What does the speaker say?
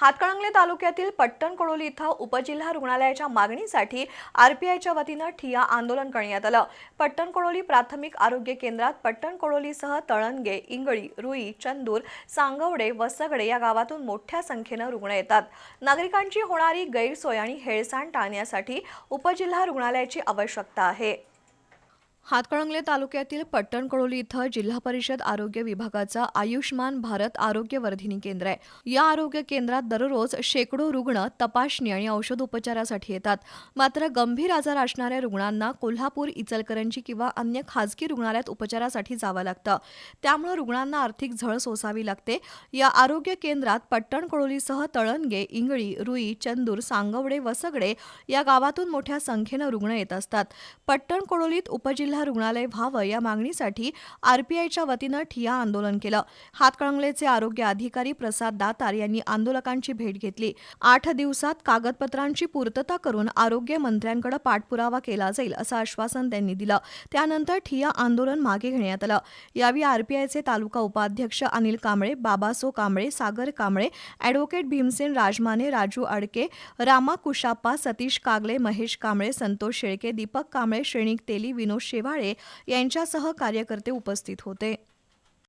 हातकणंगले तालुक्यातील पट्टण कोडोली इथं उपजिल्हा रुग्णालयाच्या मागणीसाठी आरपीआयच्या वतीनं ठिय्या आंदोलन करण्यात आलं। पट्टण कोडोली प्राथमिक आरोग्य केंद्रात पट्टण कोडोलीसह तळणगे, इंगळी, रुई, चंदूर, सांगवडे, वसगडे या गावातून मोठ्या संख्येनं रुग्ण येतात। नागरिकांची होणारी गैरसोय आणि हेळसांड टाळण्यासाठी उपजिल्हा रुग्णालयाची आवश्यकता आहे। हातकणंगले तालुक्यातील पट्टण कोडोली इथं जिल्हा परिषद आरोग्य विभागाचा आयुष्मान भारत आरोग्य वर्धिनी केंद्र आहे। या आरोग्य केंद्रात दररोज शेकडो रुग्ण तपासणी आणि औषध उपचारासाठी येतात। मात्र गंभीर आजार असणाऱ्या रुग्णांना कोल्हापूर, इचलकरंजी किंवा अन्य खासगी रुग्णालयात उपचारासाठी जावं लागतं। त्यामुळे रुग्णांना आर्थिक झळ सोसावी लागते। या आरोग्य केंद्रात पट्टण कोडोलीसह तळणगे, इंगळी, रुई, चंदूर, सांगवडे, वसगडे या गावातून मोठ्या संख्येनं रुग्ण येत असतात। पट्टण कोडोलीत उपजिल्हा रुग्णालय व्हावं या मागणीसाठी आरपीआयच्या वतीनं ठिय्या आंदोलन केलं। हातकणंगलेचे आरोग्य अधिकारी प्रसाद दातार यांनी आंदोलकांची भेट घेतली। 8 दिवसात कागदपत्रांची पूर्तता करून आरोग्य मंत्र्यांकडे पाठपुरावा केला जाईल असं आश्वासन त्यांनी दिलं। त्यानंतर ठिय्या आंदोलन मागे घेण्यात आलं। यावेळी आरपीआयचे तालुका उपाध्यक्ष अनिल कांबळे, बाबासो कांबळे, सागर कांबळे, ॲडव्होकेट भीमसेन राजमाने, राजू अडके, रामा कुशाप्पा, सतीश कागले, महेश कांबळे, संतोष शेळके, दीपक कांबळे, श्रेणिक तेली, विनोद शेवाळे यांच्यासह कार्यकर्ते उपस्थित होते।